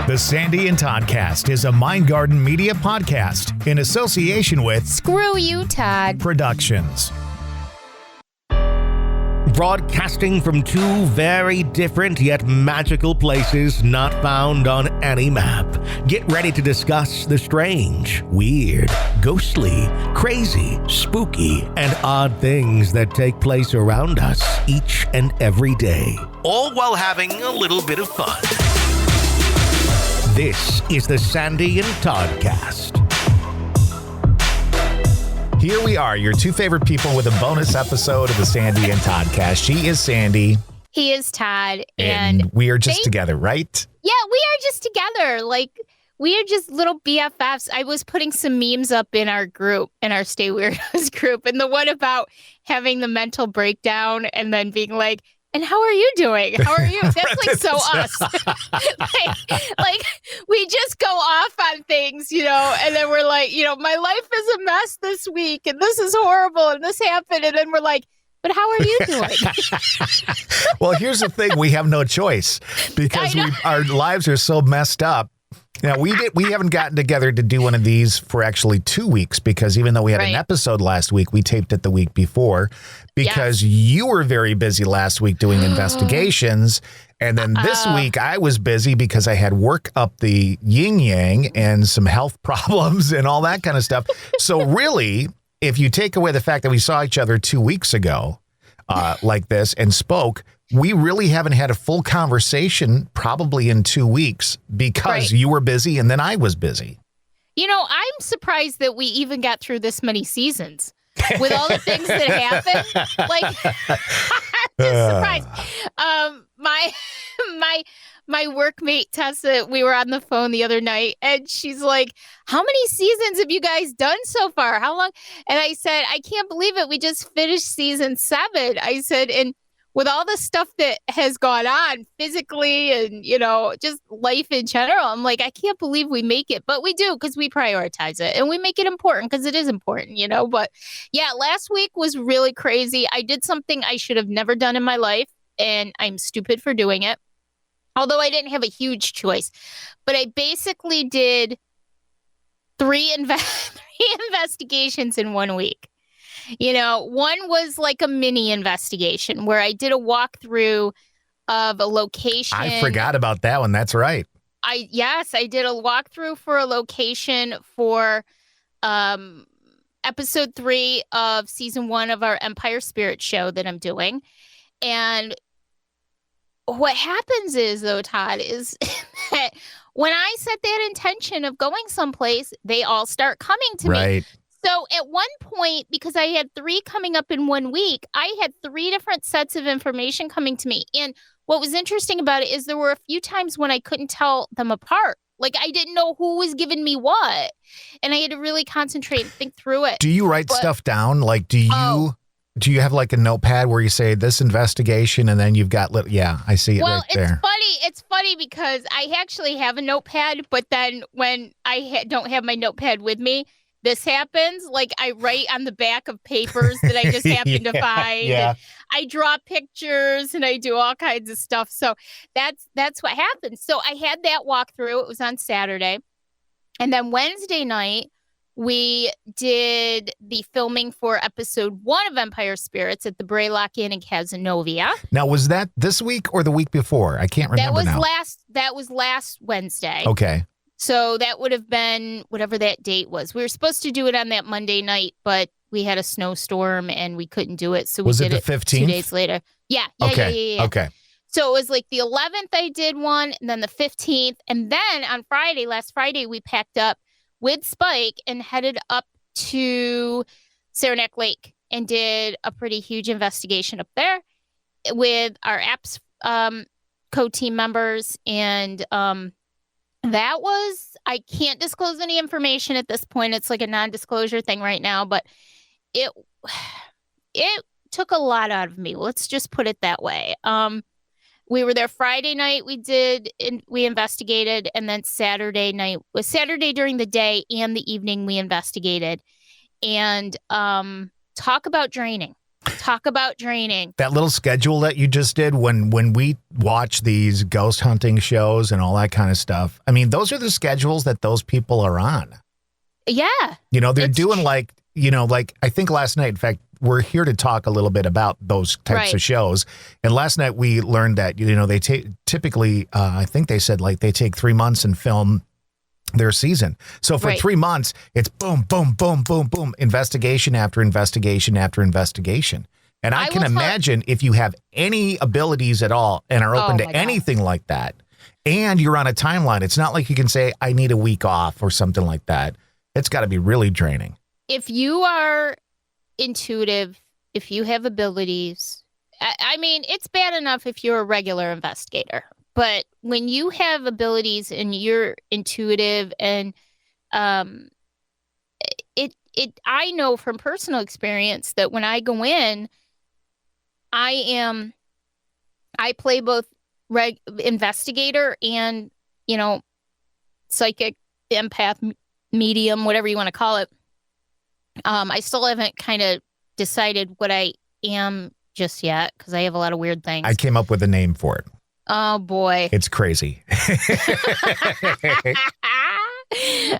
The Sandy and Toddcast is a Mind Garden media podcast in association with Screw You, Todd Productions. Broadcasting from two very different yet magical places not found on any map. Get ready to discuss the strange, weird, ghostly, crazy, spooky, and odd things that take place around us each and every day. All while having a little bit of fun. This is the Sandy and Toddcast. Here we are, your two favorite people with a bonus episode of the Sandy and Toddcast. She is Sandy. He is Todd. And we are just together, right? Yeah, we are just together. Like, we are just little BFFs. I was putting some memes up in our group, in our Stay Weirdos group, and the one about having the mental breakdown and then being like, and how are you doing? How are you? That's like so us. like, we just go off on things, you know, and then we're like, you know, my life is a mess this week and this is horrible and this happened. And then we're like, but how are you doing? Well, here's the thing. We have no choice because our lives are so messed up. Now, we haven't gotten together to do one of these for actually 2 weeks because even though we had an episode last week, we taped it the week before because you were very busy last week doing investigations. And then this week I was busy because I had work up the yin yang and some health problems and all that kind of stuff. So really, if you take away the fact that we saw each other 2 weeks ago like this and spoke, we really haven't had a full conversation probably in 2 weeks because you were busy and then I was busy. You know, I'm surprised that we even got through this many seasons with all the things that happened. Like, I'm just surprised. My workmate Tessa, we were on the phone the other night and she's like, how many seasons have you guys done so far? How long? And I said, I can't believe it. We just finished season 7. I said, and with all the stuff that has gone on physically and, you know, just life in general, I'm like, I can't believe we make it. But we do because we prioritize it and we make it important because it is important, you know. But yeah, last week was really crazy. I did something I should have never done in my life and I'm stupid for doing it. Although I didn't have a huge choice. But I basically did three investigations in 1 week. You know, one was like a mini investigation where I did a walkthrough of a location. I forgot about that one. That's right. I did a walkthrough for a location for episode 3 of season 1 of our Empire Spirits show that I'm doing. And what happens is, though, Todd, is that when I set that intention of going someplace, they all start coming to me. So at one point, because I had 3 coming up in 1 week, I had 3 different sets of information coming to me. And what was interesting about it is there were a few times when I couldn't tell them apart. Like, I didn't know who was giving me what. And I had to really concentrate and think through it. Do you write stuff down? Like, do you have like a notepad where you say this investigation and then you've got, I see it right there. It's funny because I actually have a notepad, but then when I don't have my notepad with me, this happens. Like, I write on the back of papers that I just happen to find. Yeah. I draw pictures and I do all kinds of stuff. So that's what happens. So I had that walkthrough. It was on Saturday. And then Wednesday night, we did the filming for episode 1 of Empire Spirits at the Braylock Inn in Cazenovia. Now, was that this week or the week before? I can't remember now. That was last Wednesday. Okay. So that would have been whatever that date was. We were supposed to do it on that Monday night, but we had a snowstorm and we couldn't do it. So we did it the 15th? 2 days later. Yeah. Okay. So it was like the 11th I did one, and then the 15th. And then on last Friday, we packed up with Spike and headed up to Saranac Lake and did a pretty huge investigation up there with our apps co-team members. And that was, I can't disclose any information at this point. It's like a non-disclosure thing right now, but it took a lot out of me. Let's just put it that way. We were there Friday night. We investigated, and then Saturday during the day and the evening we investigated. And talk about draining. Talk about draining. That little schedule that you just did when we watch these ghost hunting shows and all that kind of stuff. I mean, those are the schedules that those people are on. Yeah. They're doing like I think last night, in fact, we're here to talk a little bit about those types of shows. And last night we learned that, they typically, I think they said like they take 3 months and film their season. So for 3 months, it's boom, boom, boom, boom, boom, investigation after investigation after investigation. And I can imagine if you have any abilities at all and are open to anything like that, and you're on a timeline, it's not like you can say, I need a week off or something like that. It's got to be really draining. If you are intuitive, if you have abilities, I mean, it's bad enough if you're a regular investigator. But when you have abilities and you're intuitive and I know from personal experience that when I go in, I play both investigator and, psychic, empath, medium, whatever you want to call it. I still haven't kind of decided what I am just yet because I have a lot of weird things. I came up with a name for it. Oh, boy. It's crazy.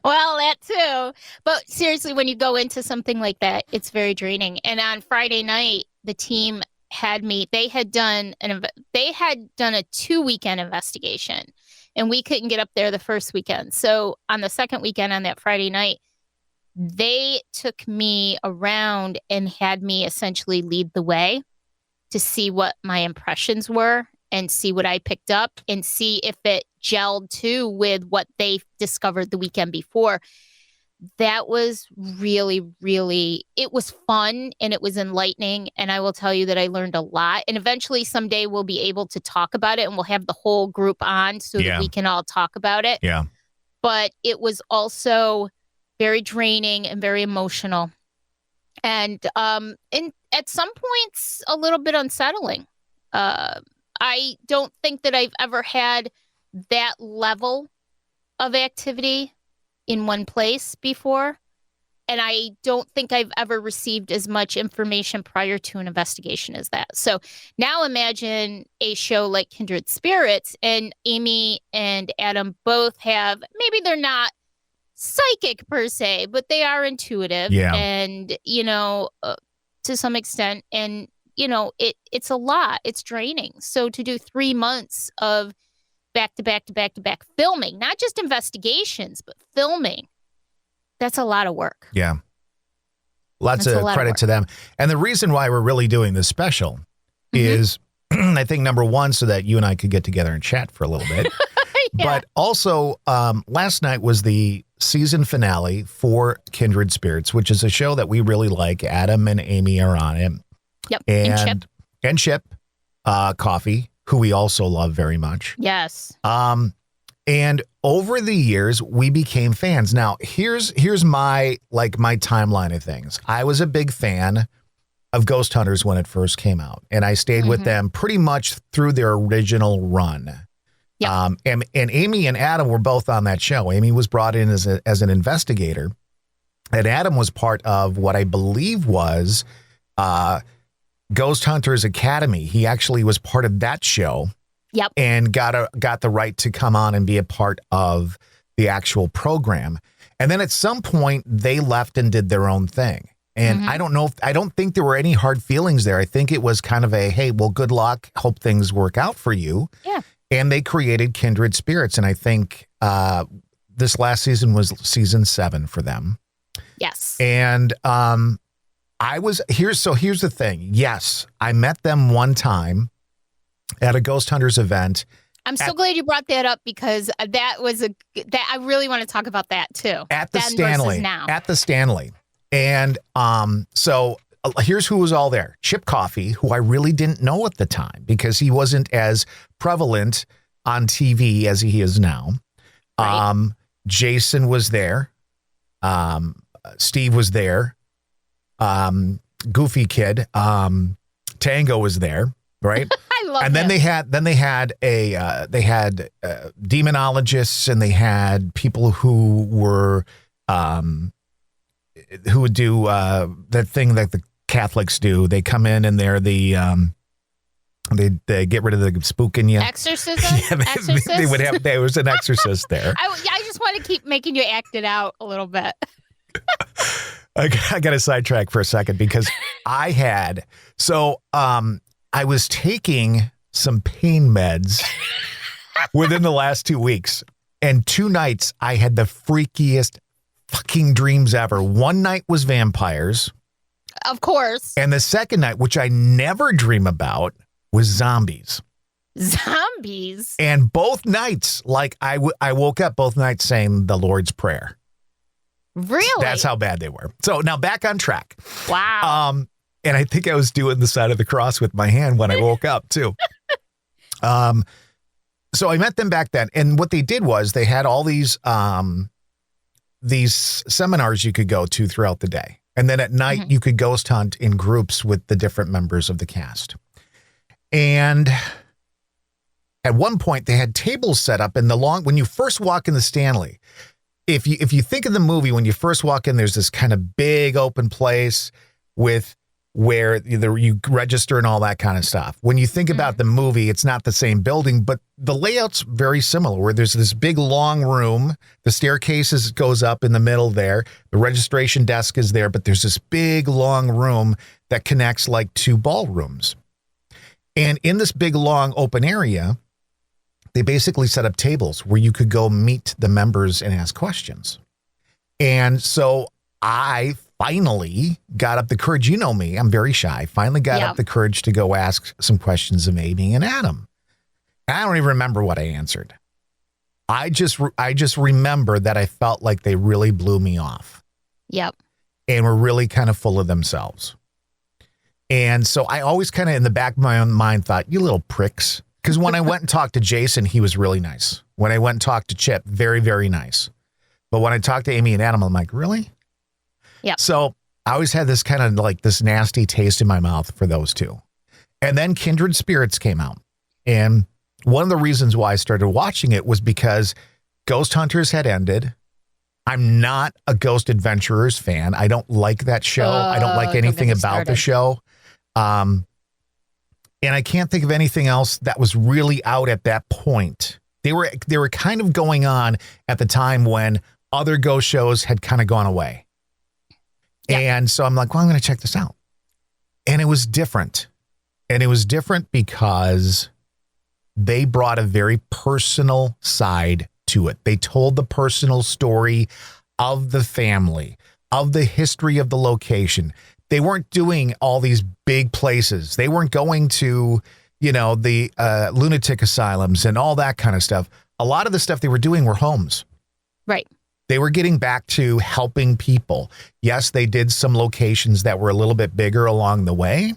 Well, that too. But seriously, when you go into something like that, it's very draining. And on Friday night, the team they had done a 2-weekend investigation, and we couldn't get up there the first weekend. So on the second weekend, on that Friday night, they took me around and had me essentially lead the way to see what my impressions were and see what I picked up and see if it gelled too with what they discovered the weekend before. That was really, really, it was fun and it was enlightening. And I will tell you that I learned a lot. And eventually someday we'll be able to talk about it and we'll have the whole group on so that we can all talk about it. Yeah. But it was also very draining and very emotional. And at some points, a little bit unsettling. I don't think that I've ever had that level of activity in one place before. And I don't think I've ever received as much information prior to an investigation as that. So now imagine a show like Kindred Spirits, and Amy and Adam both have, maybe they're not psychic per se, but they are intuitive and, to some extent. And, it's a lot. It's draining. So to do 3 months of back to back to back to back filming, not just investigations, but filming, that's a lot of work. Yeah. Lots of credit to them. And the reason why we're really doing this special is, I think, number one, so that you and I could get together and chat for a little bit. But also, last night was the season finale for Kindred Spirits, which is a show that we really like. Adam and Amy are on it. Yep. And Chip Coffee, who we also love very much. Yes. And over the years, we became fans. Now, here's my timeline of things. I was a big fan of Ghost Hunters when it first came out, and I stayed with them pretty much through their original run. Yep. And Amy and Adam were both on that show. Amy was brought in as an investigator, and Adam was part of what I believe was Ghost Hunters Academy. He actually was part of that show. Yep. And got the right to come on and be a part of the actual program. And then at some point they left and did their own thing. And I don't think there were any hard feelings there. I think it was kind of a, hey, well, good luck. Hope things work out for you. Yeah. And they created Kindred Spirits. And I think this last season was season 7 for them. Yes. And here's the thing. Yes, I met them one time at a Ghost Hunters event. I'm so glad you brought that up, because that I really want to talk about that too. At the Stanley. And so here's who was all there. Chip Coffee, who I really didn't know at the time because he wasn't as prevalent on TV as he is now. Right. Jason was there. Steve was there. Goofy Kid. Tango was there. Right. I love and then him. they had demonologists, and they had people who were who would do that thing that Catholics do. They come in and they're the they get rid of the spook in you. Exorcism? Yeah, Exorcist? There was an exorcist there. I just want to keep making you act it out a little bit. I got to sidetrack for a second because I was taking some pain meds within the last 2 weeks. And 2 nights I had the freakiest fucking dreams ever. One night was vampires. Of course. And the second night, which I never dream about, was zombies. Zombies? And both nights, like I woke up both nights saying the Lord's Prayer. Really? That's how bad they were. So now back on track. Wow. And I think I was doing the sign of the cross with my hand when I woke up too. So I met them back then. And what they did was they had all these seminars you could go to throughout the day. And then at night you could ghost hunt in groups with the different members of the cast. And at one point they had tables set up in when you first walk in the Stanley. If you think of the movie, when you first walk in, there's this kind of big open place with where you register and all that kind of stuff. When you think about the movie, it's not the same building, but the layout's very similar, where there's this big long room, the staircase goes up in the middle there, the registration desk is there, but there's this big long room that connects like 2 ballrooms. And in this big long open area, they basically set up tables where you could go meet the members and ask questions. And so I finally got up the courage. You know me, I'm very shy. Finally got up the courage to go ask some questions of Amy and Adam. And I don't even remember what I answered. I just remember that I felt like they really blew me off. Yep. And were really kind of full of themselves. And so I always kind of in the back of my own mind thought, you little pricks. Because when I went and talked to Jason, he was really nice. When I went and talked to Chip, very, very nice. But when I talked to Amy and Adam, I'm like, really? Yeah. So I always had this kind of like this nasty taste in my mouth for those two. And then Kindred Spirits came out. And one of the reasons why I started watching it was because Ghost Hunters had ended. I'm not a Ghost Adventurers fan. I don't like that show. I don't like anything about the show. And I can't think of anything else that was really out at that point. They were kind of going on at the time when other ghost shows had kind of gone away. Yep. And so I'm like, well, I'm going to check this out. And it was different. And it was different because they brought a very personal side to it. They told the personal story of the family, of the history of the location. They weren't doing all these big places. They weren't going to, the lunatic asylums and all that kind of stuff. A lot of the stuff they were doing were homes. Right. They were getting back to helping people. Yes, they did some locations that were a little bit bigger along the way,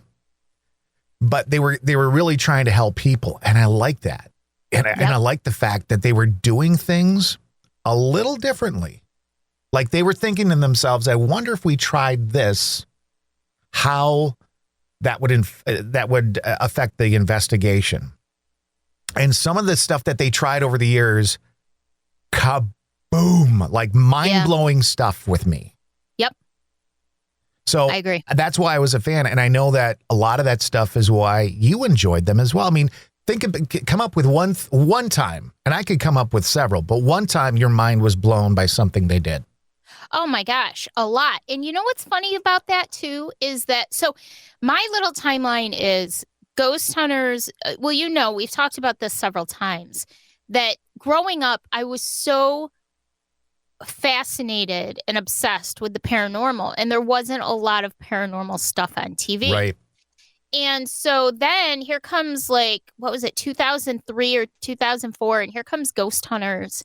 but they were really trying to help people. And I like that. And I like the fact that they were doing things a little differently. Like they were thinking to themselves, I wonder if we tried this, how that would affect the investigation. And some of the stuff that they tried over the years, kaboom, like mind-blowing stuff with me. Yep. So I agree. That's why I was a fan. And I know that a lot of that stuff is why you enjoyed them as well. I mean, come up with one time, and I could come up with several, but one time your mind was blown by something they did. Oh my gosh, a lot. And you know what's funny about that too is that, so my little timeline is Ghost Hunters. Well, we've talked about this several times, that growing up, I was so fascinated and obsessed with the paranormal, and there wasn't a lot of paranormal stuff on TV. Right. And so then here comes 2003 or 2004, and here comes Ghost Hunters.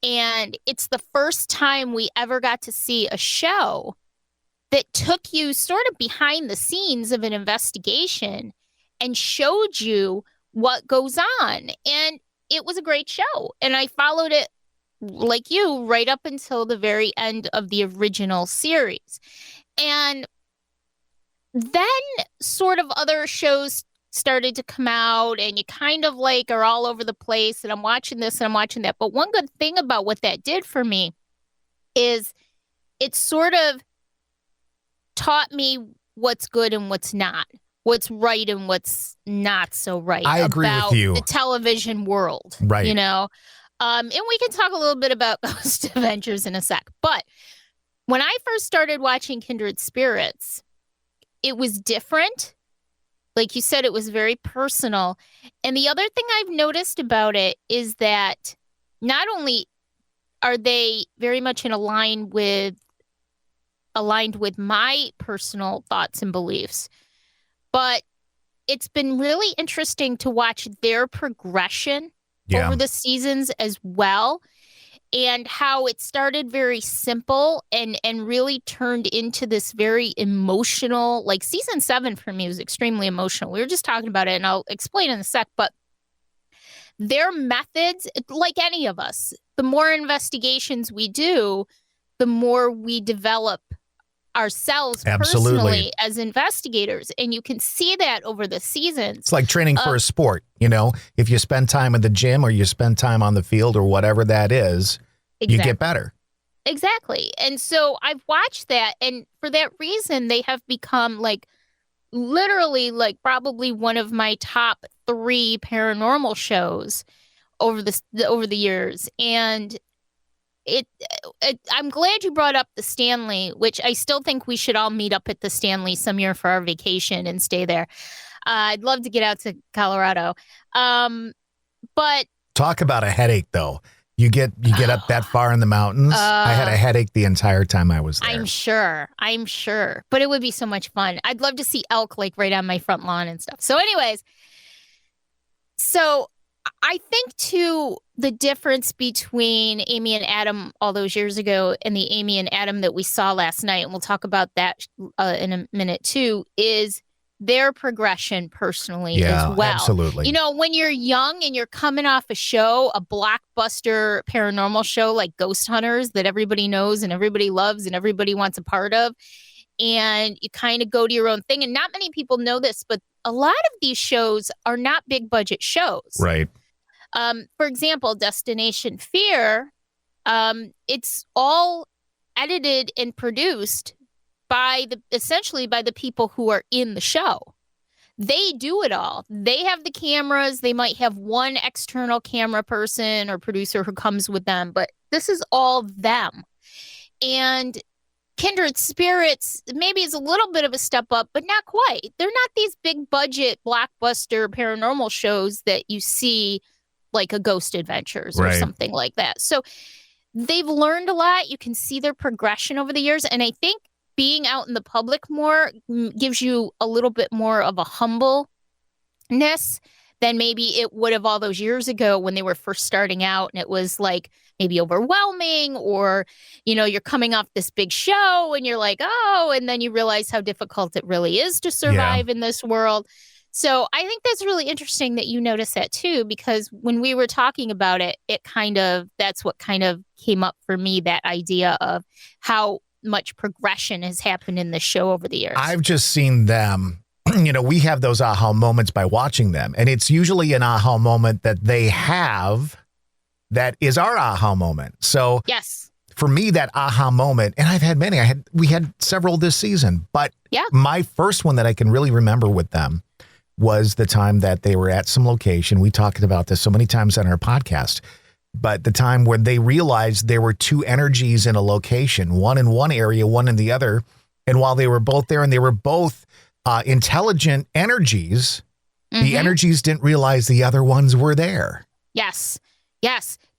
And it's the first time we ever got to see a show that took you sort of behind the scenes of an investigation and showed you what goes on. And it was a great show. And I followed it, like you, right up until the very end of the original series. And then sort of other shows started to come out, and you kind of are all over the place, and I'm watching this and I'm watching that. But one good thing about what that did for me is it sort of taught me what's good and what's not, what's right and what's not so right. I agree about with you. The television world, right? And we can talk a little bit about Ghost Adventures in a sec. But when I first started watching Kindred Spirits, it was different. Like you said, it was very personal. And the other thing I've noticed about it is that not only are they very much aligned with my personal thoughts and beliefs, but it's been really interesting to watch their progression over the seasons as well, and how it started very simple and really turned into this very emotional, like season 7 for me was extremely emotional. We were just talking about it, and I'll explain in a sec, but their methods, like any of us, the more investigations we do, the more we develop ourselves personally as investigators. And you can see that over the seasons. It's like training for a sport. If you spend time in the gym or you spend time on the field or whatever that is, you get better. Exactly. And so I've watched that. And for that reason, they have become literally probably one of my top 3 paranormal shows over the years. And I'm glad you brought up the Stanley, which I still think we should all meet up at the Stanley some year for our vacation and stay there. I'd love to get out to Colorado. But talk about a headache, though. You get up that far in the mountains. I had a headache the entire time I was there. I'm sure. But it would be so much fun. I'd love to see elk right on my front lawn and stuff. So anyways, I think, too, the difference between Amy and Adam all those years ago and the Amy and Adam that we saw last night, and we'll talk about that in a minute, too, is their progression personally as well. Absolutely. When you're young and you're coming off a show, a blockbuster paranormal show like Ghost Hunters that everybody knows and everybody loves and everybody wants a part of, and you kind of go to your own thing. And not many people know this, but a lot of these shows are not big budget shows. Right. For example, Destination Fear, it's all edited and produced essentially by the people who are in the show. They do it all. They have the cameras. They might have one external camera person or producer who comes with them, but this is all them. And Kindred Spirits maybe is a little bit of a step up, but not quite. They're not these big budget blockbuster paranormal shows that you see like a Ghost Adventures or something like that. So they've learned a lot. You can see their progression over the years. And I think being out in the public more gives you a little bit more of a humbleness than maybe it would have all those years ago when they were first starting out. And it was maybe overwhelming, or, you're coming off this big show and you're like, oh, and then you realize how difficult it really is to survive in this world. So I think that's really interesting that you notice that too, because when we were talking about it, that's what kind of came up for me, that idea of how much progression has happened in the show over the years. I've just seen them, we have those aha moments by watching them, and it's usually an aha moment that they have that is our aha moment. So yes, for me, that aha moment, and I've had many, we had several this season, but my first one that I can really remember with them was the time that they were at some location. We talked about this so many times on our podcast, but the time when they realized there were 2 energies in a location, one in one area, one in the other. And while they were both there and they were both intelligent energies, the energies didn't realize the other ones were there. Yes.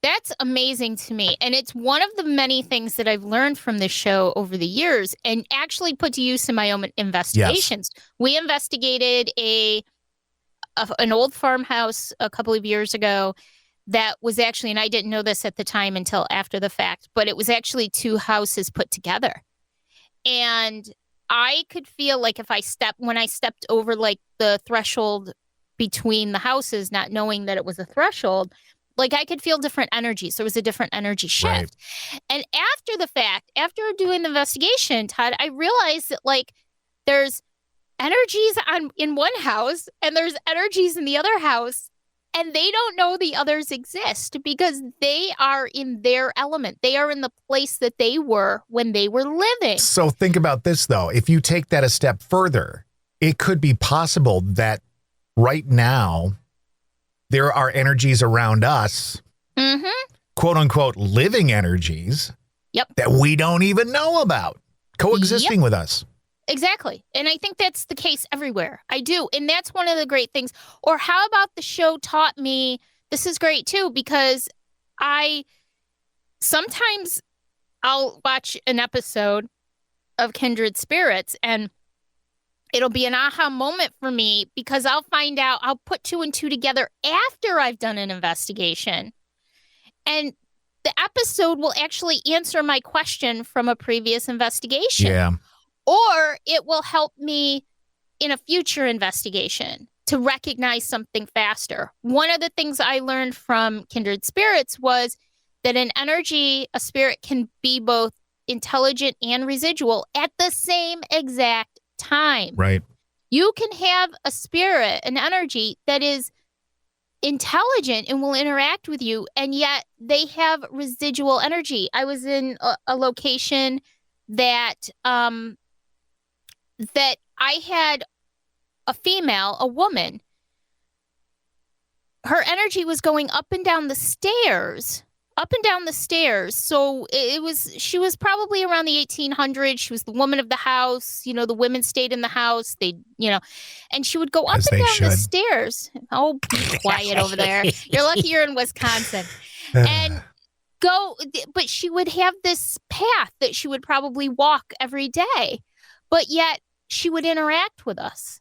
That's amazing to me. And it's one of the many things that I've learned from this show over the years and actually put to use in my own investigations. Yes. We investigated an old farmhouse a couple of years ago that was actually, and I didn't know this at the time until after the fact, but it was actually 2 houses put together. And I could feel like when I stepped over the threshold between the houses, not knowing that it was a threshold, I could feel different energies. There was a different energy shift. Right. And after the fact, after doing the investigation, Todd, I realized that there's energies in one house and there's energies in the other house. And they don't know the others exist because they are in their element. They are in the place that they were when they were living. So think about this, though. If you take that a step further, it could be possible that right now there are energies around us, quote unquote, living energies that we don't even know about coexisting with us. Exactly. And I think that's the case everywhere. I do. And that's one of the great things. Or how about the show taught me, this is great too, because sometimes I'll watch an episode of Kindred Spirits and it'll be an aha moment for me because I'll find out, I'll put 2 and 2 together after I've done an investigation. And the episode will actually answer my question from a previous investigation. Yeah. Or it will help me in a future investigation to recognize something faster. One of the things I learned from Kindred Spirits was that an energy, a spirit can be both intelligent and residual at the same exact time. Right. You can have a spirit, an energy that is intelligent and will interact with you, and yet they have residual energy. I was in a location that that I had a female, a woman, her energy was going up and down the stairs. So she was probably around the 1800s. She was the woman of the house. You know, the women stayed in the house. And she would go up and down the stairs. Oh, be quiet over there. You're lucky you're in Wisconsin. And but she would have this path that she would probably walk every day. But yet she would interact with us.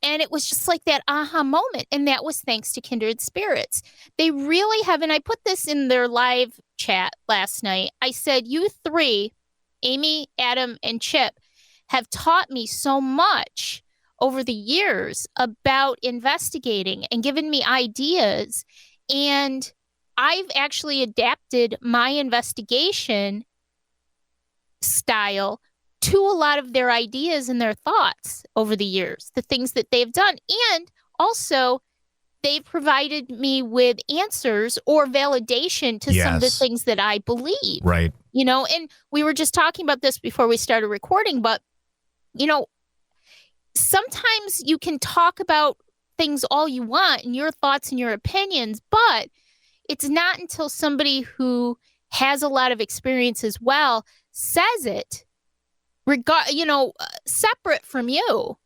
And it was just like that aha moment. And that was thanks to Kindred Spirits. They really have, and I put this in their live chat last night. I said, you 3, Amy, Adam, and Chip, have taught me so much over the years about investigating and given me ideas. And I've actually adapted my investigation style to a lot of their ideas and their thoughts over the years, the things that they've done. And also, they've provided me with answers or validation to some of the things that I believe. Right. You know, and we were just talking about this before we started recording, but, you know, sometimes you can talk about things all you want and your thoughts and your opinions, but it's not until somebody who has a lot of experience as well says it, separate from you.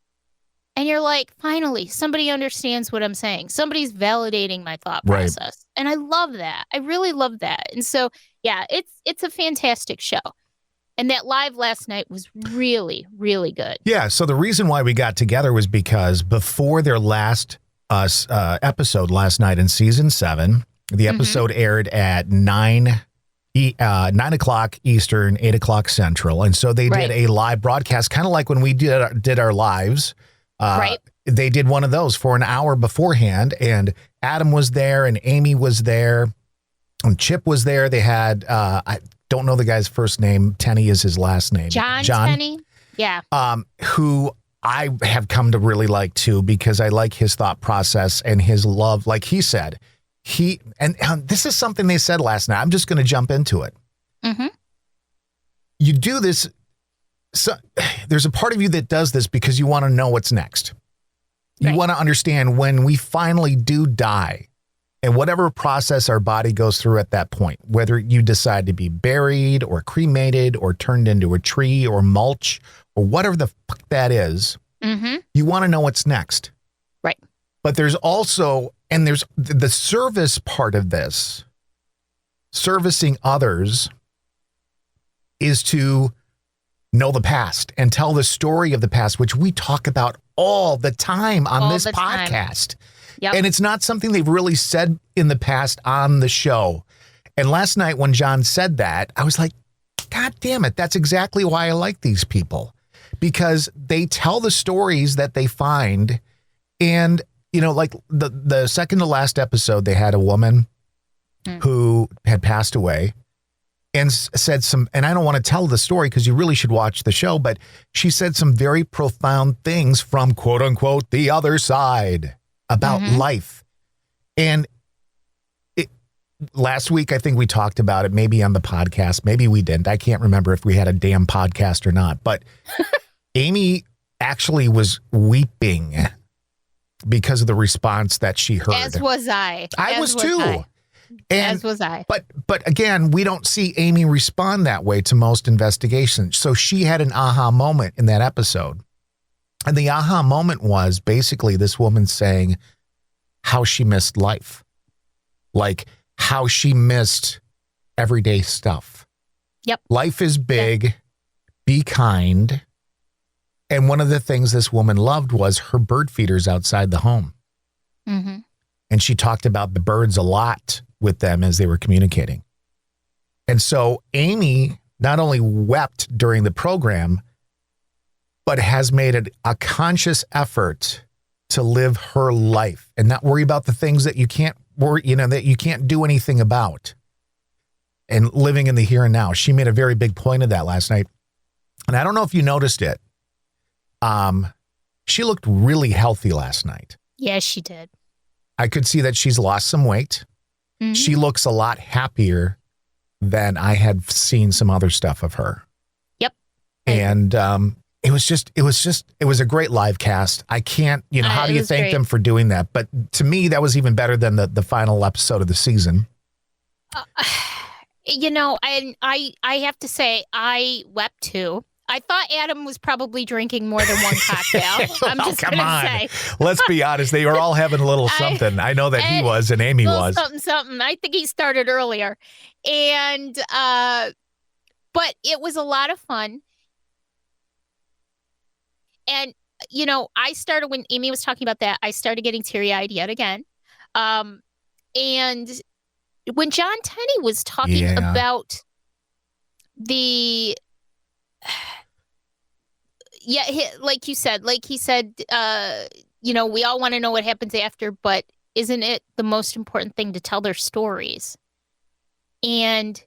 And you're like, finally, somebody understands what I'm saying. Somebody's validating my thought process. Right. And I love that. I really love that. And so, yeah, it's a fantastic show. And that live last night was really, really good. Yeah. So the reason why we got together was because before their last episode last night in season 7, the episode aired at 9 o'clock Eastern, 8 o'clock Central. And so they did a live broadcast, kind of like when we did our lives. They did one of those for an hour beforehand, and Adam was there and Amy was there and Chip was there. They had, I don't know the guy's first name. Tenney is his last name. John Tenney. Yeah. Who I have come to really like too, because I like his thought process and his love. Like he said, and this is something they said last night. I'm just going to jump into it. You do this. So there's a part of you that does this because you want to know what's next. You want to understand when we finally do die and whatever process our body goes through at that point, whether you decide to be buried or cremated or turned into a tree or mulch or whatever the fuck that is, you want to know what's next. Right. But there's also, and there's the service part of this, servicing others is to know the past and tell the story of the past, which we talk about all the time on this podcast. Yep. And it's not something they've really said in the past on the show. And last night when John said that, I was like, God damn it. That's exactly why I like these people, because they tell the stories that they find. And, you know, like the second to last episode, they had a woman who had passed away. And said some, and I don't want to tell the story because you really should watch the show, but she said some very profound things from quote unquote the other side about life. And last week, I think we talked about it, maybe on the podcast. Maybe we didn't. I can't remember if we had a damn podcast or not. But Amy actually was weeping because of the response that she heard. As was I. I was too. As was I. But again, we don't see Amy respond that way to most investigations. So she had an aha moment in that episode. And the aha moment was basically this woman saying how she missed life. Like how she missed everyday stuff. Yep. Life is big. Yep. Be kind. And one of the things this woman loved was her bird feeders outside the home. Mm-hmm. And she talked about the birds a lot with them as they were communicating. And so Amy not only wept during the program, but has made it a conscious effort to live her life and not worry about the things that you can't worry, that you can't do anything about, and living in the here and now. She made a very big point of that last night. And I don't know if you noticed it. She looked really healthy last night. Yes, she did. I could see that she's lost some weight. Mm-hmm. She looks a lot happier than I had seen some other stuff of her. Yep. And it was a great live cast. I can't, how do you thank them for doing that? But to me, that was even better than the final episode of the season. And I have to say, I wept too. I thought Adam was probably drinking more than one cocktail. I'm just going to say. Let's be honest. They were all having a little something. I know that he was and Amy was. Something. I think he started earlier. And, but it was a lot of fun. And, I started, when Amy was talking about that, I started getting teary-eyed yet again. And when John Tenney was talking about the... Yeah, like he said, we all want to know what happens after, but isn't it the most important thing to tell their stories? And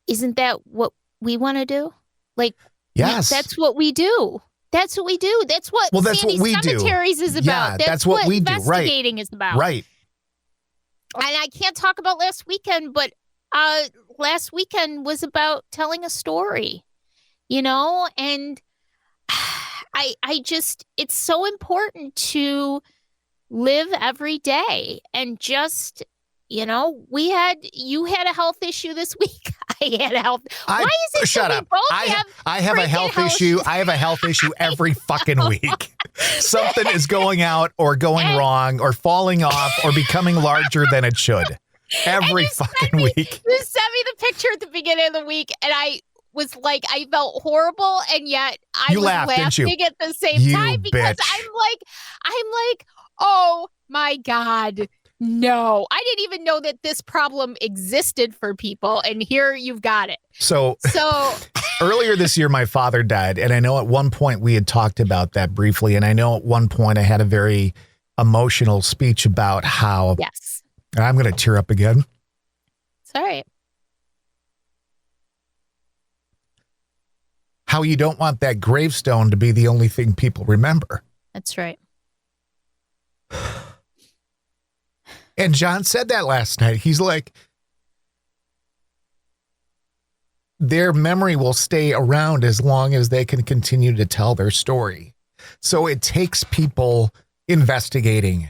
isn't that what we want to do? Like, yes, that's what we do. That's what we do. That's what Sandy Cemeteries is about. Yeah, that's what we do. Investigating is about. Right. And I can't talk about last weekend, but last weekend was about telling a story. And I just, it's so important to live every day and just, you had a health issue this week. I had a health. Why is it shut up? I have a health issue. I have a health issue every fucking week. Something is going out or going wrong or falling off or becoming larger than it should. Every fucking week. You sent me the picture at the beginning of the week, and I was like, I felt horrible, and yet I was laughing at the same time because bitch. I'm like, oh my God, no. I didn't even know that this problem existed for people, and here you've got it. So earlier this year, my father died, and I know at one point we had talked about that briefly, and I know at one point I had a very emotional speech about how... Yes. And I'm going to tear up again. It's all right. How you don't want that gravestone to be the only thing people remember. That's right. And John said that last night. He's like, their memory will stay around as long as they can continue to tell their story. So it takes people investigating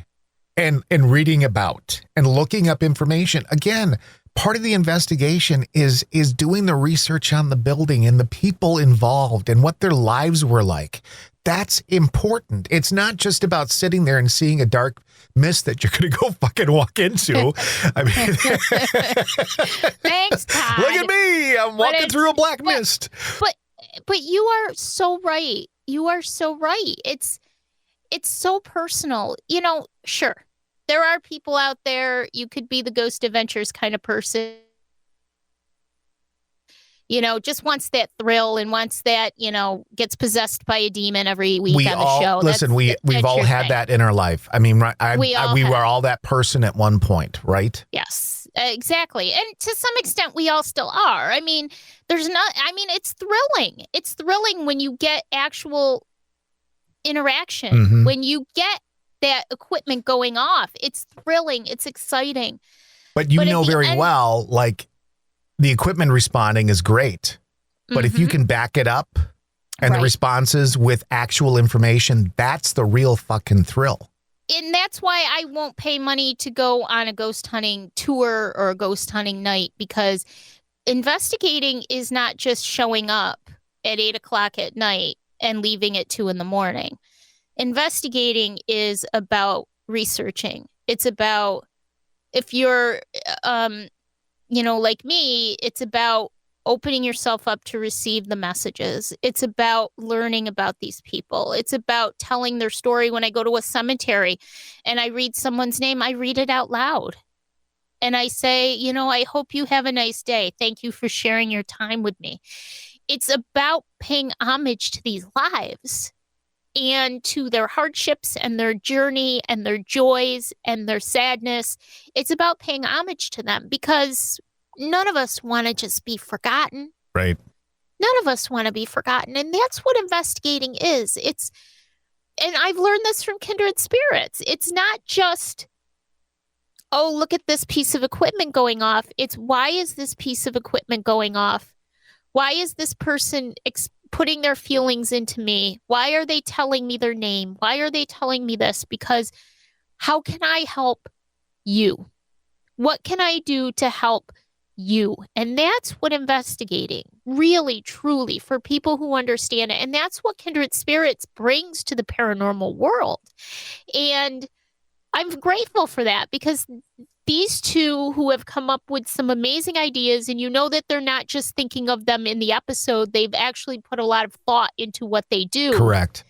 and reading about and looking up information. Again, part of the investigation is doing the research on the building and the people involved and what their lives were like. That's important. It's not just about sitting there and seeing a dark mist that you're going to go fucking walk into. I mean, thanks, Todd. Look at me. I'm walking through a black mist. But you are so right. You are so right. It's so personal. Sure. There are people out there, you could be the Ghost Adventures kind of person, just wants that thrill and wants that, gets possessed by a demon every week on the show. Listen, we've all had that in our life. I mean, we were all that person at one point, right? Yes, exactly. And to some extent, we all still are. I mean, it's thrilling. It's thrilling when you get actual interaction, when you get that equipment going off. It's thrilling. It's exciting. But you know very well, like, the equipment responding is great. But if you can back it up and the responses with actual information, that's the real fucking thrill. And that's why I won't pay money to go on a ghost hunting tour or a ghost hunting night, because investigating is not just showing up at 8:00 at night and leaving at 2 a.m. Investigating is about researching. It's about, if you're, like me, it's about opening yourself up to receive the messages. It's about learning about these people. It's about telling their story. When I go to a cemetery and I read someone's name, I read it out loud. And I say, I hope you have a nice day. Thank you for sharing your time with me. It's about paying homage to these lives and to their hardships and their journey and their joys and their sadness. It's about paying homage to them, because none of us want to just be forgotten. Right. None of us want to be forgotten. And that's what investigating is. And I've learned this from Kindred Spirits. It's not just, oh, look at this piece of equipment going off. It's, why is this piece of equipment going off? Why is this person putting their feelings into me? Why are they telling me their name? Why are they telling me this? Because how can I help you? What can I do to help you? And that's what investigating really, truly, for people who understand it. And that's what Kindred Spirits brings to the paranormal world. And I'm grateful for that, because these two who have come up with some amazing ideas, and that they're not just thinking of them in the episode, they've actually put a lot of thought into what they do. Correct.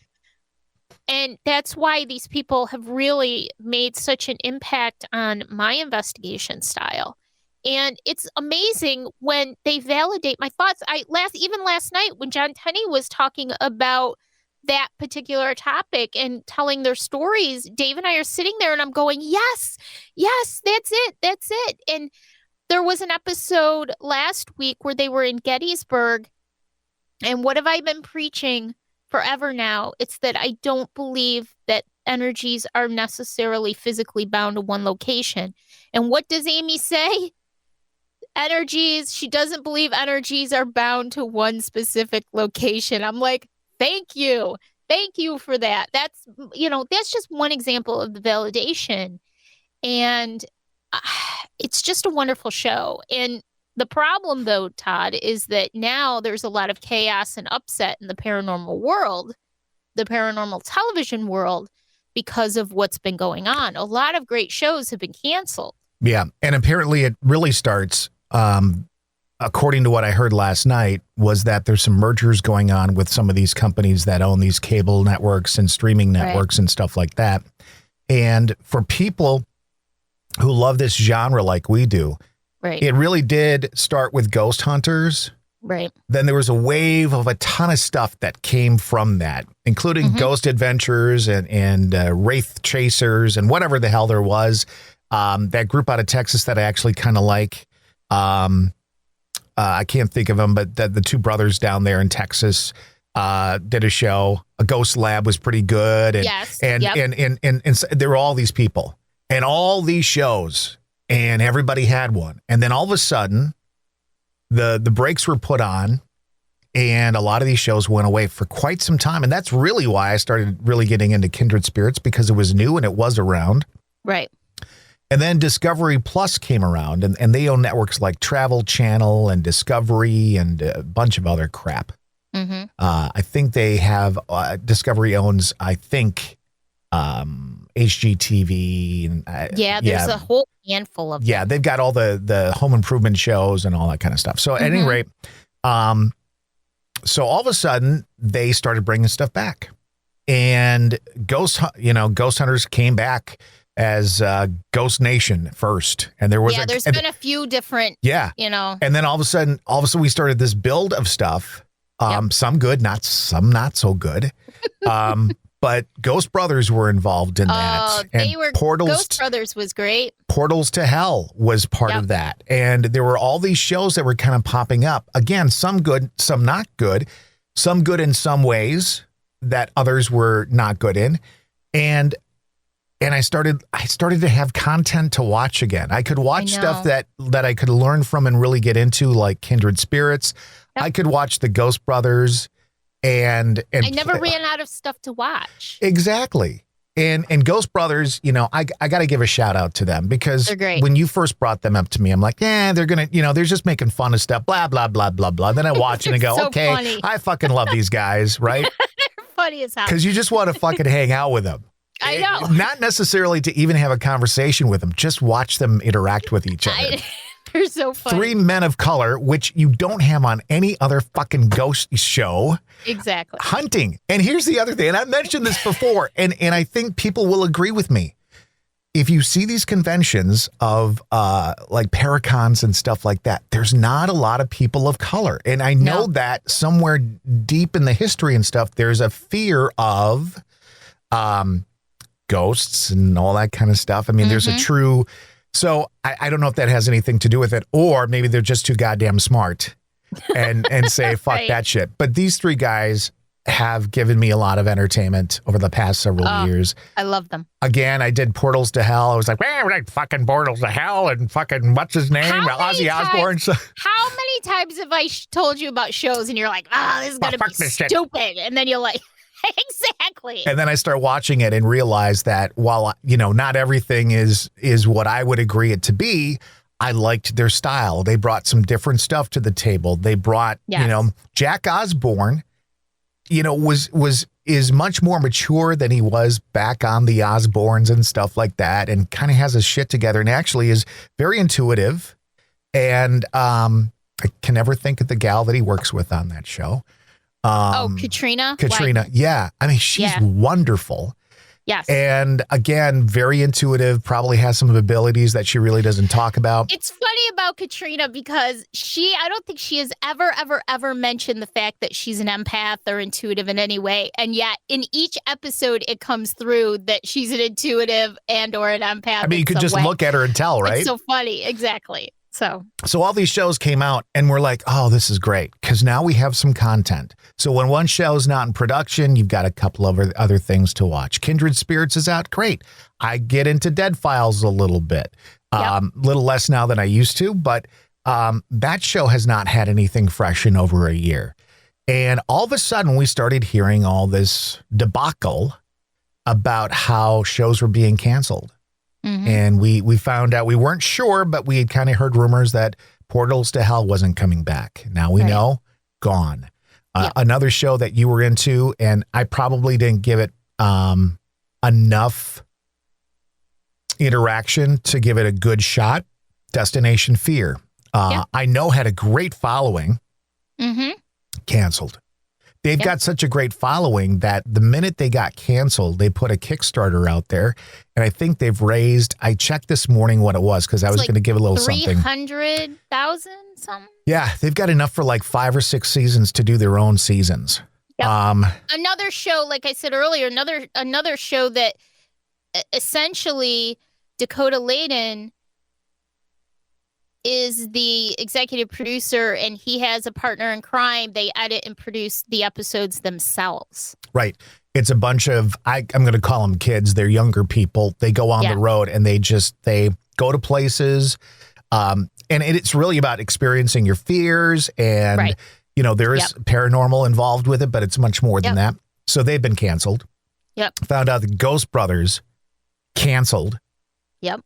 And that's why these people have really made such an impact on my investigation style. And it's amazing when they validate my thoughts. Even last night when John Tenney was talking about that particular topic and telling their stories, Dave and I are sitting there and I'm going, yes, that's it. And there was an episode last week where they were in Gettysburg. And what have I been preaching forever now? It's that I don't believe that energies are necessarily physically bound to one location. And what does Amy say? She doesn't believe energies are bound to one specific location. I'm like, thank you for that. That's just one example of the validation. And it's just a wonderful show. And the problem, though, Todd, is that now there's a lot of chaos and upset in the paranormal world, the paranormal television world, because of what's been going on. A lot of great shows have been canceled. Yeah. And apparently it really starts, according to what I heard last night, was that there's some mergers going on with some of these companies that own these cable networks and streaming networks and stuff like that. And for people who love this genre like we do, it really did start with ghost hunters. Right. Then there was a wave of a ton of stuff that came from that, including ghost adventures and wraith chasers and whatever the hell there was. That group out of Texas that I actually kind of like. I can't think of them, but the two brothers down there in Texas did a show. A Ghost Lab was pretty good. And, yes. And there were all these people and all these shows, and everybody had one. And then all of a sudden, the brakes were put on, and a lot of these shows went away for quite some time. And that's really why I started really getting into Kindred Spirits, because it was new and it was around. Right. And then Discovery Plus came around, and they own networks like Travel Channel and Discovery and a bunch of other crap. I think they have, Discovery owns, HGTV. And, there's a whole handful of them. Yeah, they've got all the home improvement shows and all that kind of stuff. So at any rate, so all of a sudden, they started bringing stuff back. And Ghost Hunters came back as Ghost Nation first, and there was there's been a few different and then all of a sudden we started this build of stuff, some good, some not so good, but Ghost Brothers were involved in that. And Ghost Brothers was great. Portals to Hell was part of that, and there were all these shows that were kind of popping up. Again, some good, some not good, some good in some ways that others were not good in, and And I started to have content to watch again. I could watch stuff that I could learn from and really get into, like Kindred Spirits. Yep. I could watch the Ghost Brothers, and I never ran out of stuff to watch. Exactly. And Ghost Brothers, I got to give a shout out to them, because when you first brought them up to me, I'm like, they're going to, they're just making fun of stuff, blah, blah, blah, blah, blah. Then I watch it and go, okay, funny. I fucking love these guys, right? They're funny as hell. Because you just want to fucking hang out with them. I know. Not necessarily to even have a conversation with them. Just watch them interact with each other. They're so funny. 3 men of color, which you don't have on any other fucking ghost show. Exactly. Hunting. And here's the other thing, and I mentioned this before, and I think people will agree with me. If you see these conventions of like paracons and stuff like that, there's not a lot of people of color. And I know that somewhere deep in the history and stuff, there's a fear of ghosts and all that kind of stuff. I mean, there's a true... So I don't know if that has anything to do with it, or maybe they're just too goddamn smart and say, fuck that shit. But these 3 guys have given me a lot of entertainment over the past several years. I love them. Again, I did Portals to Hell. I was like, fucking Portals to Hell, and fucking, what's his name? Ozzy Osbourne. How many times have I told you about shows and you're like, this is going to be stupid. And then you're like... Exactly. And then I start watching it and realize that while, not everything is what I would agree it to be, I liked their style. They brought some different stuff to the table. They brought, Jack Osbourne, is much more mature than he was back on the Osbournes and stuff like that, and kind of has his shit together, and actually is very intuitive. And I can never think of the gal that he works with on that show. Katrina? Yeah. I mean, she's wonderful. Yes. And again, very intuitive, probably has some abilities that she really doesn't talk about. It's funny about Katrina because I don't think she has ever mentioned the fact that she's an empath or intuitive in any way. And yet in each episode, it comes through that she's an intuitive and or an empath. I mean, you could just look at her and tell, right? It's so funny. Exactly. So all these shows came out and we're like, oh, this is great, because now we have some content. So when one show's not in production, you've got a couple of other things to watch. Kindred Spirits is out. Great. I get into Dead Files a little bit, little less now than I used to, but that show has not had anything fresh in over a year. And all of a sudden we started hearing all this debacle about how shows were being canceled. And we found out, we weren't sure, but we had kind of heard rumors that Portals to Hell wasn't coming back. Now we know, gone. Another show that you were into, and I probably didn't give it enough interaction to give it a good shot, Destination Fear. I know had a great following, canceled. They've got such a great following that the minute they got canceled, they put a Kickstarter out there. And I think they've raised, I checked this morning what it was, because I was going to give a little something. 300,000 something? Yeah, they've got enough for like 5 or 6 seasons to do their own seasons. Yep. Another show, like I said earlier, another show that essentially Dakota Layden is the executive producer, and he has a partner in crime. They edit and produce the episodes themselves. Right. It's a bunch of, I'm going to call them kids. They're younger people. They go on the road and they go to places. And it's really about experiencing your fears. And, there is paranormal involved with it, but it's much more than that. So they've been canceled. Yep. Found out the Ghost Brothers canceled. Yep.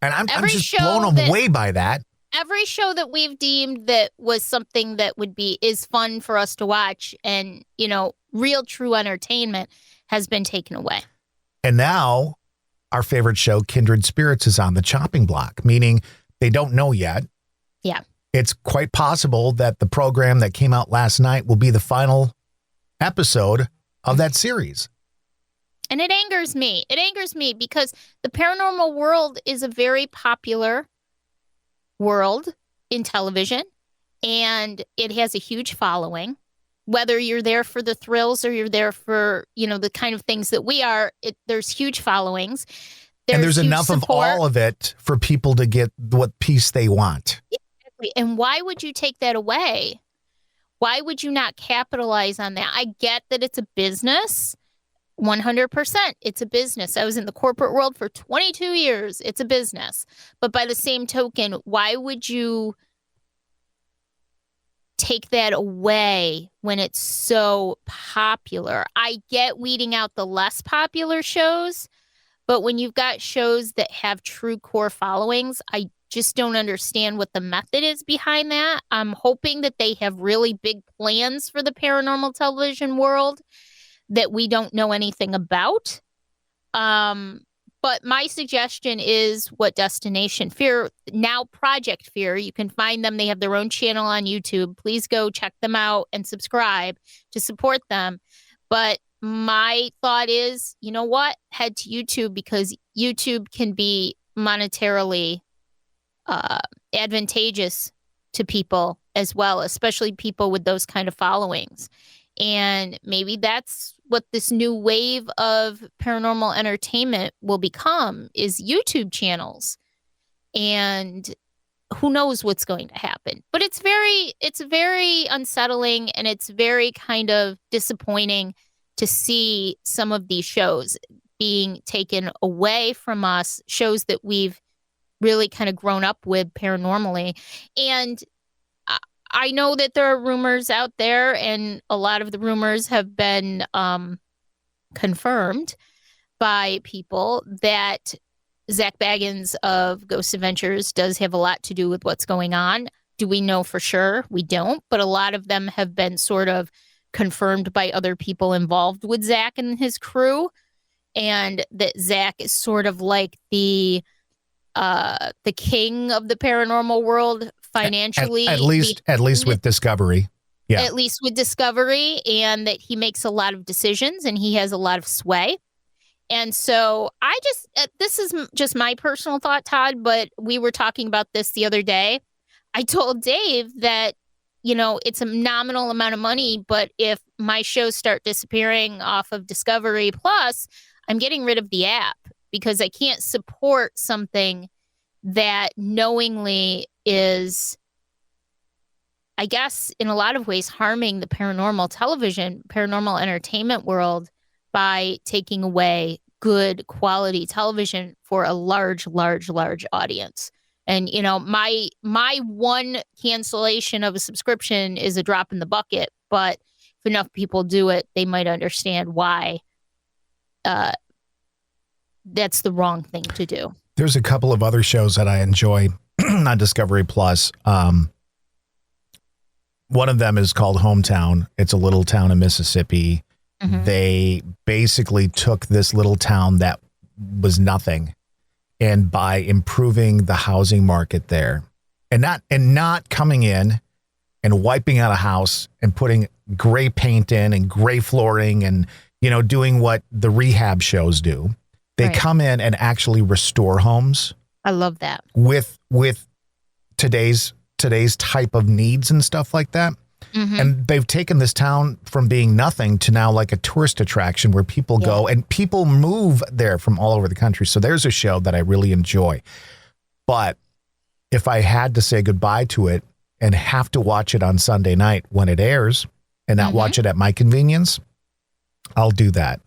And I'm just blown away by that. Every show that we've deemed that was something that is fun for us to watch and, real true entertainment has been taken away. And now our favorite show, Kindred Spirits, is on the chopping block, meaning they don't know yet. Yeah. It's quite possible that the program that came out last night will be the final episode of that series. And it angers me. It angers me because the paranormal world is a very popular world in television, and it has a huge following. Whether you're there for the thrills or you're there for, the kind of things that we are, there's huge followings. There's enough support of all of it for people to get what piece they want. Exactly. And why would you take that away? Why would you not capitalize on that? I get that it's a business. 100%. It's a business. I was in the corporate world for 22 years. It's a business. But by the same token, why would you take that away when it's so popular? I get weeding out the less popular shows, but when you've got shows that have true core followings, I just don't understand what the method is behind that. I'm hoping that they have really big plans for the paranormal television world that we don't know anything about. But my suggestion is what Destination Fear, now Project Fear, you can find them. They have their own channel on YouTube. Please go check them out and subscribe to support them. But my thought is, you know what? Head to YouTube, because YouTube can be monetarily advantageous to people as well, especially people with those kind of followings. And maybe that's what this new wave of paranormal entertainment will become, is YouTube channels. And who knows what's going to happen. But it's very unsettling, and it's very kind of disappointing to see some of these shows being taken away from us, shows that we've really kind of grown up with paranormally. And I know that there are rumors out there, and a lot of the rumors have been confirmed by people that Zach Baggins of Ghost Adventures does have a lot to do with what's going on. Do we know for sure? We don't, but a lot of them have been sort of confirmed by other people involved with Zach and his crew, and that Zach is sort of like the king of the paranormal world financially. At least with Discovery. Yeah. At least with Discovery, and that he makes a lot of decisions and he has a lot of sway. And so this is just my personal thought, Todd, but we were talking about this the other day. I told Dave that, it's a nominal amount of money, but if my shows start disappearing off of Discovery Plus, I'm getting rid of the app, because I can't support something that knowingly is, I guess, in a lot of ways harming the paranormal entertainment world by taking away good quality television for a large audience. And, my one cancellation of a subscription is a drop in the bucket, but if enough people do it, they might understand why that's the wrong thing to do. There's a couple of other shows that I enjoy on Discovery Plus. One of them is called Hometown. It's a little town in Mississippi. Mm-hmm. They basically took this little town that was nothing, and by improving the housing market there, and not coming in and wiping out a house and putting gray paint in and gray flooring and, doing what the rehab shows do. They come in and actually restore homes. I love that. With today's type of needs and stuff like that. Mm-hmm. And they've taken this town from being nothing to now like a tourist attraction where people go, and people move there from all over the country. So there's a show that I really enjoy. But if I had to say goodbye to it and have to watch it on Sunday night when it airs and not watch it at my convenience, I'll do that.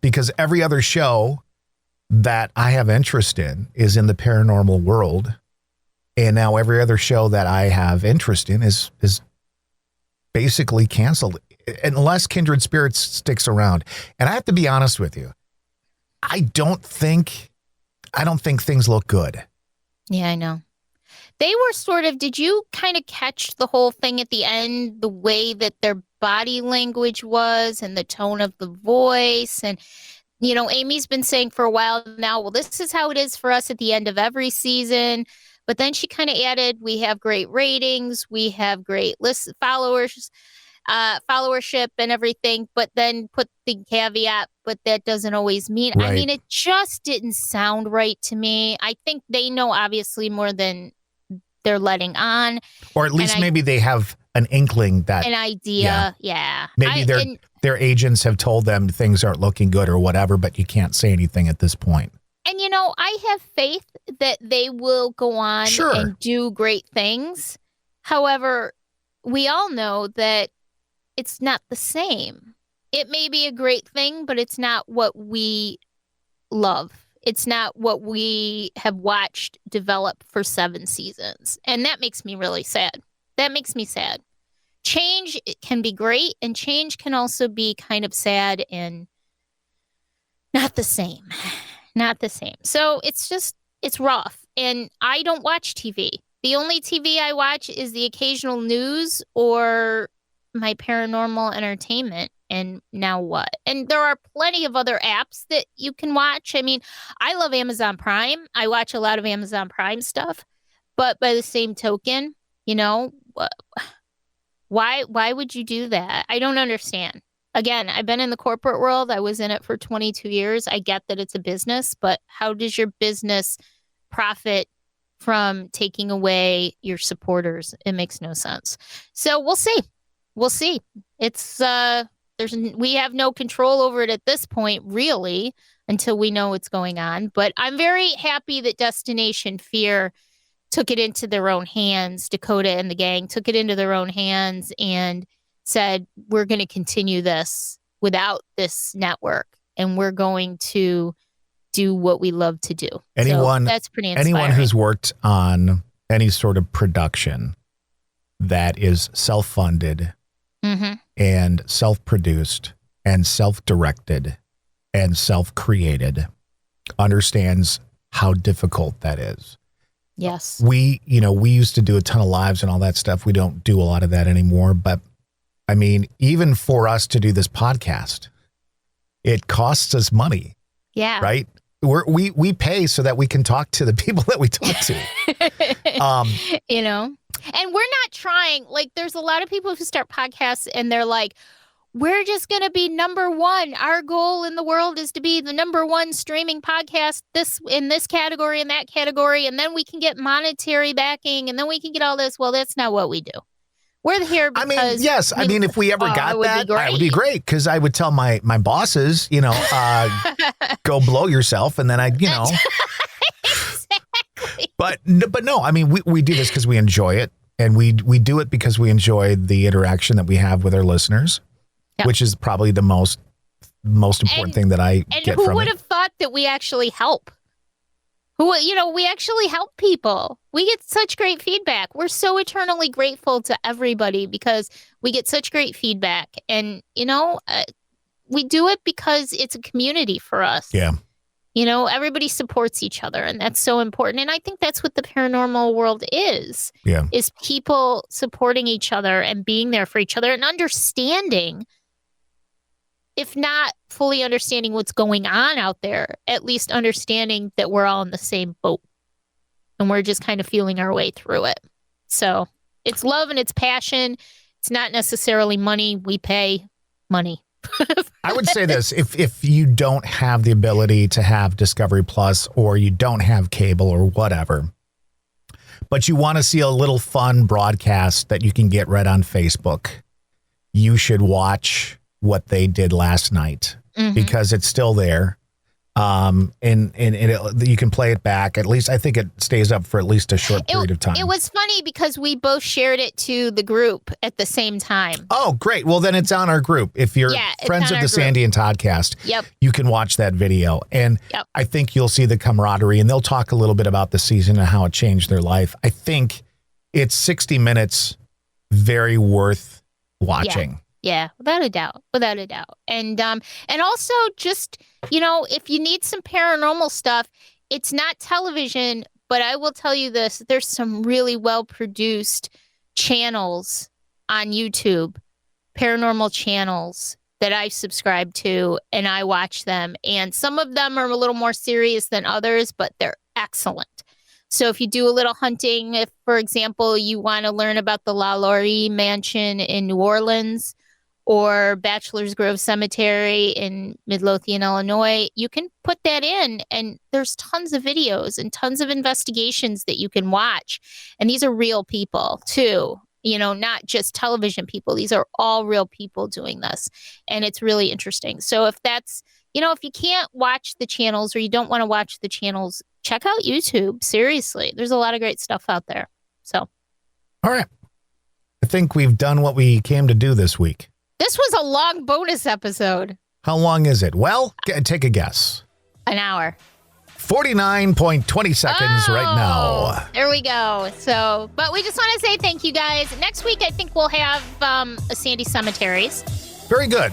Because every other show that I have interest in is in the paranormal world. And now every other show that I have interest in is basically canceled unless Kindred Spirits sticks around. And I have to be honest with you. I don't think things look good. Yeah, I know. They were sort of, did you kind of catch the whole thing at the end, the way that their body language was and the tone of the voice? And, Amy's been saying for a while now, well, this is how it is for us at the end of every season. But then she kind of added, we have great ratings, we have great followership and everything, but then put the caveat, but that doesn't always mean, right. I mean, it just didn't sound right to me. I think they know obviously more than they're letting on. Or at least maybe they have an inkling that. An idea, yeah. Maybe their agents have told them things aren't looking good or whatever, but you can't say anything at this point. And, I have faith that they will go on and do great things. However, we all know that it's not the same. It may be a great thing, but it's not what we love. It's not what we have watched develop for 7 seasons. And that makes me really sad. That makes me sad. Change can be great, and change can also be kind of sad and not the same. Not the same. So it's rough. And I don't watch TV. The only TV I watch is the occasional news or my paranormal entertainment. And now what? And there are plenty of other apps that you can watch. I mean, I love Amazon Prime. I watch a lot of Amazon Prime stuff. But by the same token, why would you do that? I don't understand. Again, I've been in the corporate world. I was in it for 22 years. I get that it's a business, but how does your business profit from taking away your supporters? It makes no sense. So we'll see. We'll see. It's we have no control over it at this point, really, until we know what's going on. But I'm very happy that Destination Fear took it into their own hands. Dakota and the gang took it into their own hands and said, we're going to continue this without this network, and we're going to do what we love to do. That's pretty inspiring. Anyone who's worked on any sort of production that is self-funded and self-produced and self-directed and self-created understands how difficult that is. Yes. We used to do a ton of lives and all that stuff. We don't do a lot of that anymore. But I mean, even for us to do this podcast, it costs us money. Yeah. Right. We pay so that we can talk to the people that we talk to. And we're not trying, like, there's a lot of people who start podcasts and they're like, we're just going to be number one. Our goal in the world is to be the number one streaming podcast in this category and that category. And then we can get monetary backing and then we can get all this. Well, that's not what we do. We're here because... I mean, yes. I mean, if we ever got that would be great. Because I would tell my bosses, go blow yourself. And then Exactly. But no, I mean, we do this because we enjoy it. And we do it because we enjoy the interaction that we have with our listeners, which is probably the most important thing that I get from it. And who would have thought that we actually help? We actually help people. We get such great feedback. We're so eternally grateful to everybody because we get such great feedback. And, we do it because it's a community for us. Yeah. Everybody supports each other, and that's so important. And I think that's what the paranormal world is. Yeah. Is people supporting each other and being there for each other and understanding, if not fully understanding what's going on out there, at least understanding that we're all in the same boat and we're just kind of feeling our way through it. So it's love and it's passion. It's not necessarily money. We pay money. I would say this, if you don't have the ability to have Discovery Plus or you don't have cable or whatever, but you want to see a little fun broadcast that you can get right on Facebook, you should watch what they did last night because it's still there. And you can play it back. At least I think it stays up for at least a short period of time. It was funny because we both shared it to the group at the same time. Oh, great. Well, then it's on our group. If you're friends of the Sandy and Toddcast, you can watch that video. And I think you'll see the camaraderie, and they'll talk a little bit about the season and how it changed their life. I think it's 60 minutes, very worth watching. Yeah, without a doubt. And also just, if you need some paranormal stuff, it's not television, but I will tell you this, there's some really well-produced channels on YouTube, paranormal channels that I subscribe to, and I watch them. And some of them are a little more serious than others, but they're excellent. So if you do a little hunting, if, for example, you want to learn about the La Laurie Mansion in New Orleans, or Bachelor's Grove Cemetery in Midlothian, Illinois, you can put that in, and there's tons of videos and tons of investigations that you can watch. And these are real people too, not just television people. These are all real people doing this, and it's really interesting. So if that's, if you can't watch the channels or you don't want to watch the channels, check out YouTube. Seriously, there's a lot of great stuff out there. So, all right. I think we've done what we came to do this week. This was a long bonus episode. How long is it? Well, take a guess. An hour. 49.20 seconds right now. There we go. So, but we just want to say thank you guys. Next week, I think we'll have a Sandy Cemeteries. Very good.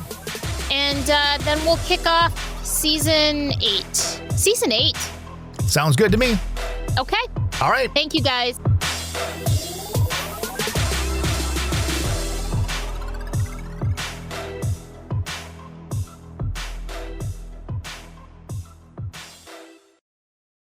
And then we'll kick off season 8. Season 8. Sounds good to me. Okay. All right. Thank you guys.